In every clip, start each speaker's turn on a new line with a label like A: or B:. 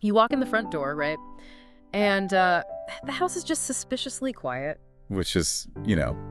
A: You walk in the front door, right? And the house is just suspiciously quiet.
B: Which is,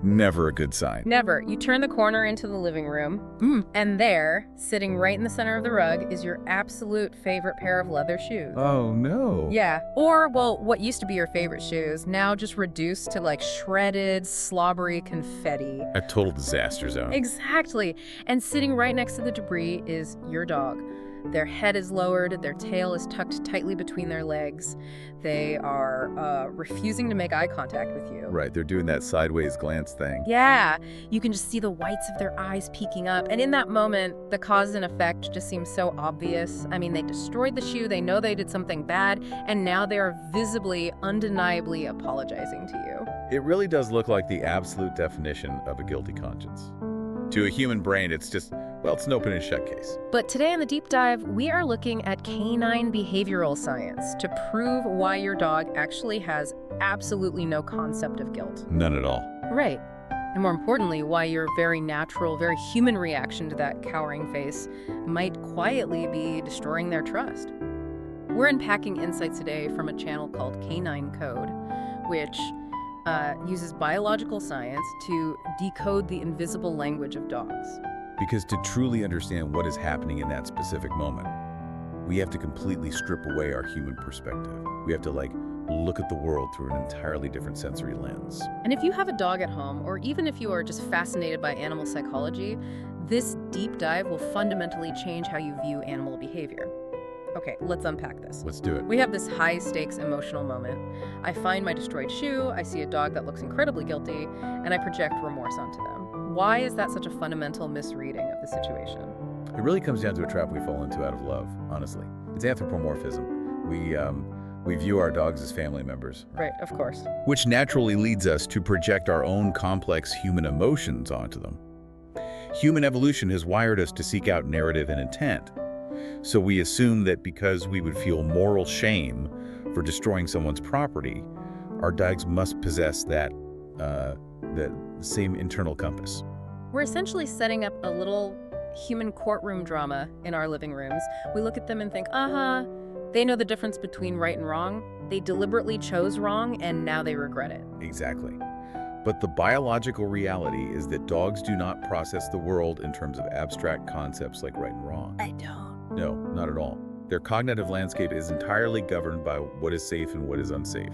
B: never a good sign.
A: Never. You turn the corner into the living room, and there, sitting right in the center of the rug, is your absolute favorite pair of leather shoes.
B: Oh, no.
A: Yeah. Or, well, what used to be your favorite shoes, now just reduced to like shredded, slobbery confetti.
B: A total disaster zone.
A: Exactly. And sitting right next to the debris is your dog. Their head is lowered, their tail is tucked tightly between their legs. They are refusing to make eye contact with you.
B: Right, they're doing that sideways glance thing.
A: Yeah, you can just see the whites of their eyes peeking up. And in that moment, the cause and effect just seems so obvious. I mean, they destroyed the shoe, they know they did something bad, and now they are visibly, undeniably apologizing to you.
B: It really does look like the absolute definition of a guilty conscience. To a human brain, it's just, well, it's an open and shut case.
A: But today in the deep dive, we are looking at canine behavioral science to prove why your dog actually has absolutely no concept of guilt.
B: None at all.
A: Right. And more importantly, why your very natural, very human reaction to that cowering face might quietly be destroying their trust. We're unpacking insights today from a channel called Canine Code, which uses biological science to decode the invisible language of dogs.
B: Because to truly understand what is happening in that specific moment, we have to completely strip away our human perspective. We have to, look at the world through an entirely different sensory lens.
A: And if you have a dog at home, or even if you are just fascinated by animal psychology, this deep dive will fundamentally change how you view animal behavior. Okay, let's unpack this.
B: Let's do it.
A: We have this high-stakes emotional moment. I find my destroyed shoe, I see a dog that looks incredibly guilty, and I project remorse onto them. Why is that such a fundamental misreading of the situation?
B: It really comes down to a trap we fall into out of love, honestly. It's anthropomorphism. We view our dogs as family members.
A: Right, of course.
B: Which naturally leads us to project our own complex human emotions onto them. Human evolution has wired us to seek out narrative and intent. So we assume that because we would feel moral shame for destroying someone's property, our dogs must possess that the same internal compass.
A: We're essentially setting up a little human courtroom drama in our living rooms. We look at them and think, they know the difference between right and wrong. They deliberately chose wrong, and now they regret it.
B: Exactly. But the biological reality is that dogs do not process the world in terms of abstract concepts like right and wrong.
A: I don't.
B: No, not at all. Their cognitive landscape is entirely governed by what is safe and what is unsafe.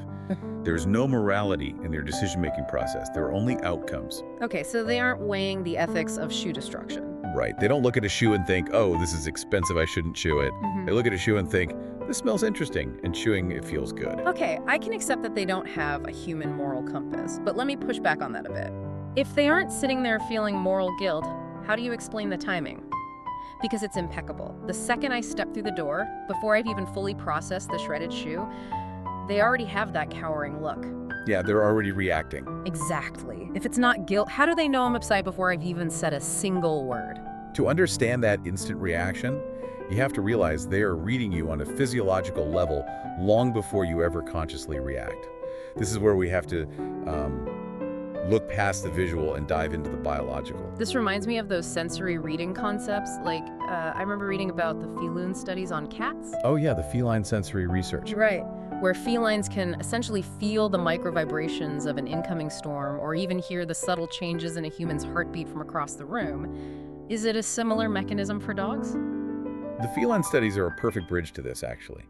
B: There is no morality in their decision-making process. There are only outcomes.
A: Okay, so they aren't weighing the ethics of shoe destruction.
B: Right. They don't look at a shoe and think, oh, this is expensive, I shouldn't chew it. They look at a shoe and think, this smells interesting, and chewing it feels good.
A: Okay, I can accept that they don't have a human moral compass, but let me push back on that a bit. If they aren't sitting there feeling moral guilt, how do you explain the timing? Because it's impeccable. The second I step through the door, before I've even fully processed the shredded shoe, they already have that cowering look.
B: Yeah, they're already reacting.
A: Exactly. If it's not guilt, how do they know I'm upset before I've even said a single word?
B: To understand that instant reaction, you have to realize they are reading you on a physiological level long before you ever consciously react. This is where we have to look past the visual and dive into the biological.
A: This reminds me of those sensory reading concepts. I remember reading about the feline studies on cats.
B: Oh yeah, the feline sensory research.
A: Right, where felines can essentially feel the microvibrations of an incoming storm or even hear the subtle changes in a human's heartbeat from across the room. Is it a similar mechanism for dogs?
B: The feline studies are a perfect bridge to this, actually.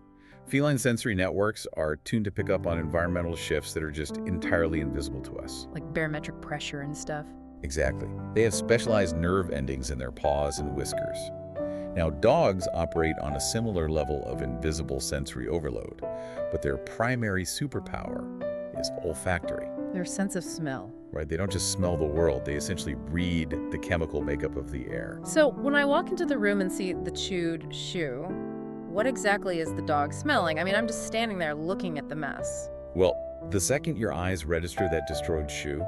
B: Feline sensory networks are tuned to pick up on environmental shifts that are just entirely invisible to us.
A: Like barometric pressure and stuff?
B: Exactly. They have specialized nerve endings in their paws and whiskers. Now, dogs operate on a similar level of invisible sensory overload, but their primary superpower is olfactory.
A: Their sense of smell.
B: Right, they don't just smell the world, they essentially read the chemical makeup of the air.
A: So when I walk into the room and see the chewed shoe, what exactly is the dog smelling? I mean, I'm just standing there looking at the mess.
B: Well, the second your eyes register that destroyed shoe,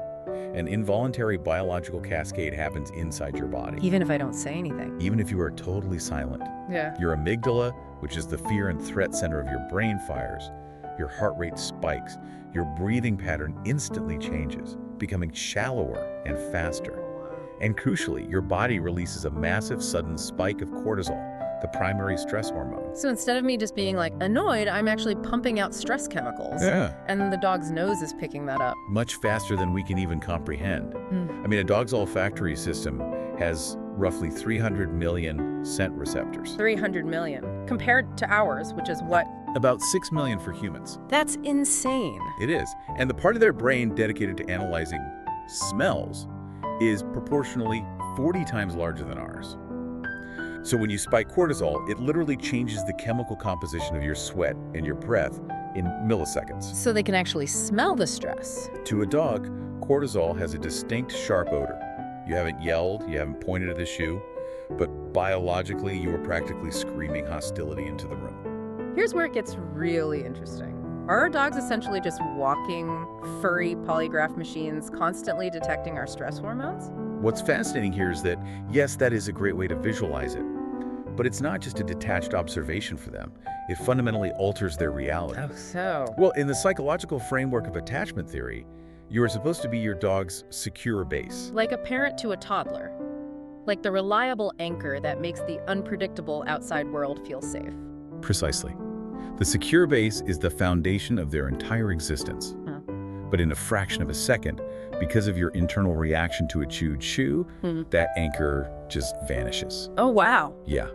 B: an involuntary biological cascade happens inside your body.
A: Even if I don't say anything?
B: Even if you are totally silent.
A: Yeah.
B: Your amygdala, which is the fear and threat center of your brain, fires. Your heart rate spikes. Your breathing pattern instantly changes, becoming shallower and faster. And crucially, your body releases a massive sudden spike of cortisol, the primary stress hormone.
A: So instead of me just being like annoyed, I'm actually pumping out stress chemicals.
B: Yeah.
A: And the dog's nose is picking that up.
B: Much faster than we can even comprehend. I mean, a dog's olfactory system has roughly 300 million scent receptors.
A: 300 million. Compared to ours, which is what?
B: About 6 million for humans.
A: That's insane.
B: It is. And the part of their brain dedicated to analyzing smells is proportionally 40 times larger than ours. So when you spike cortisol, it literally changes the chemical composition of your sweat and your breath in milliseconds.
A: So they can actually smell the stress.
B: To a dog, cortisol has a distinct sharp odor. You haven't yelled, you haven't pointed at the shoe, but biologically you are practically screaming hostility into the room.
A: Here's where it gets really interesting. Are our dogs essentially just walking, furry polygraph machines constantly detecting our stress hormones?
B: What's fascinating here is that, yes, that is a great way to visualize it, but it's not just a detached observation for them. It fundamentally alters their reality.
A: Oh, so?
B: Well, in the psychological framework of attachment theory, you are supposed to be your dog's secure base.
A: Like a parent to a toddler. Like the reliable anchor that makes the unpredictable outside world feel safe.
B: Precisely. The secure base is the foundation of their entire existence. But in a fraction of a second, because of your internal reaction to a chewed shoe, that anchor just vanishes.
A: Oh, wow.
B: Yeah.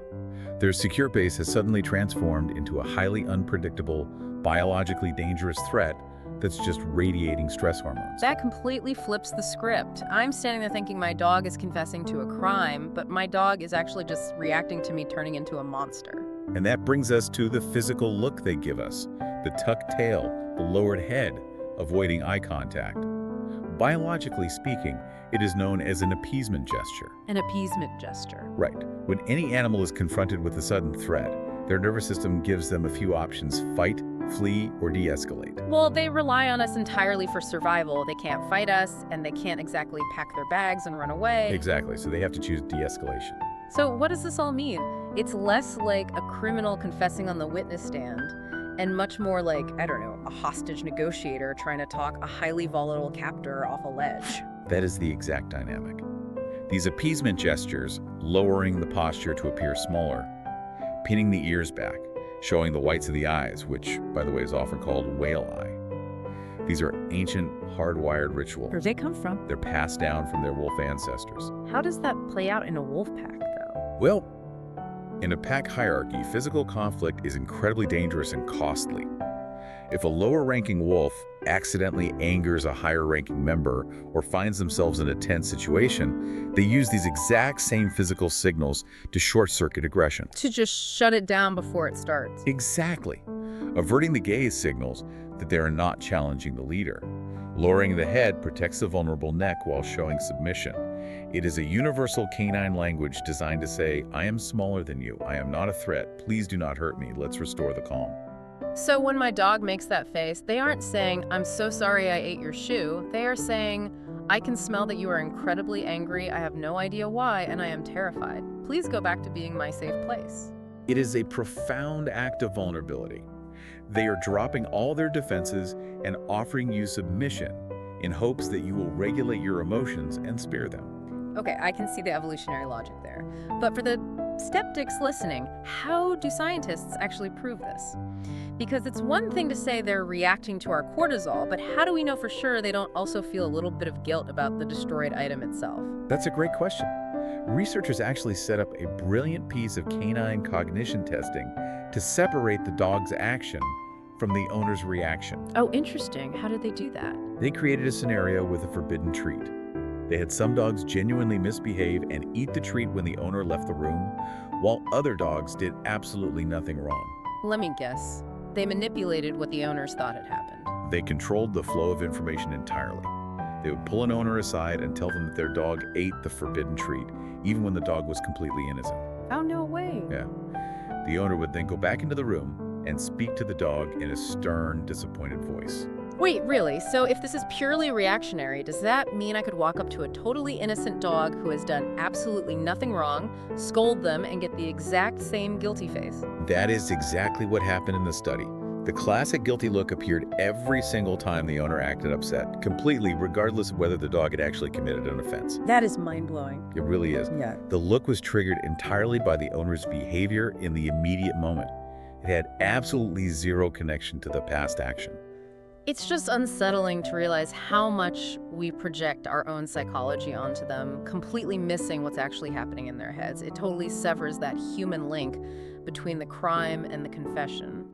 B: Their secure base has suddenly transformed into a highly unpredictable, biologically dangerous threat that's just radiating stress hormones.
A: That completely flips the script. I'm standing there thinking my dog is confessing to a crime, but my dog is actually just reacting to me turning into a monster.
B: And that brings us to the physical look they give us, the tucked tail, the lowered head, avoiding eye contact. Biologically speaking, it is known as an appeasement gesture.
A: An appeasement gesture.
B: Right. When any animal is confronted with a sudden threat, their nervous system gives them a few options: fight, flee, or de-escalate.
A: Well, they rely on us entirely for survival. They can't fight us, and they can't exactly pack their bags and run away.
B: Exactly, so they have to choose de-escalation.
A: So what does this all mean? It's less like a criminal confessing on the witness stand and much more like, I don't know, a hostage negotiator trying to talk a highly volatile captor off a ledge.
B: That is the exact dynamic. These appeasement gestures, lowering the posture to appear smaller, pinning the ears back, showing the whites of the eyes, which, by the way, is often called whale eye. These are ancient, hardwired rituals.
A: Where do they come from?
B: They're passed down from their wolf ancestors.
A: How does that play out in a wolf pack, though?
B: Well, in a pack hierarchy, physical conflict is incredibly dangerous and costly. If a lower-ranking wolf accidentally angers a higher-ranking member or finds themselves in a tense situation, they use these exact same physical signals to short-circuit aggression.
A: To just shut it down before it starts.
B: Exactly. Averting the gaze signals that they are not challenging the leader. Lowering the head protects the vulnerable neck while showing submission. It is a universal canine language designed to say, I am smaller than you. I am not a threat. Please do not hurt me. Let's restore the calm.
A: So when my dog makes that face, they aren't saying, I'm so sorry I ate your shoe. They are saying, I can smell that you are incredibly angry. I have no idea why, and I am terrified. Please go back to being my safe place.
B: It is a profound act of vulnerability. They are dropping all their defenses and offering you submission in hopes that you will regulate your emotions and spare them.
A: Okay, I can see the evolutionary logic there. But for the skeptics listening, how do scientists actually prove this? Because it's one thing to say they're reacting to our cortisol, but how do we know for sure they don't also feel a little bit of guilt about the destroyed item itself?
B: That's a great question. Researchers actually set up a brilliant piece of canine cognition testing to separate the dog's action from the owner's reaction.
A: Oh, interesting. How did they do that?
B: They created a scenario with a forbidden treat. They had some dogs genuinely misbehave and eat the treat when the owner left the room, while other dogs did absolutely nothing wrong.
A: Let me guess. They manipulated what the owners thought had happened.
B: They controlled the flow of information entirely. They would pull an owner aside and tell them that their dog ate the forbidden treat, even when the dog was completely innocent.
A: Oh, no way.
B: Yeah. The owner would then go back into the room and speak to the dog in a stern, disappointed voice.
A: Wait, really? So if this is purely reactionary, does that mean I could walk up to a totally innocent dog who has done absolutely nothing wrong, scold them, and get the exact same guilty face?
B: That is exactly what happened in the study. The classic guilty look appeared every single time the owner acted upset, completely regardless of whether the dog had actually committed an offense.
A: That is mind-blowing.
B: It really is.
A: Yeah.
B: The look was triggered entirely by the owner's behavior in the immediate moment. It had absolutely zero connection to the past action.
A: It's just unsettling to realize how much we project our own psychology onto them, completely missing what's actually happening in their heads. It totally severs that human link between the crime and the confession.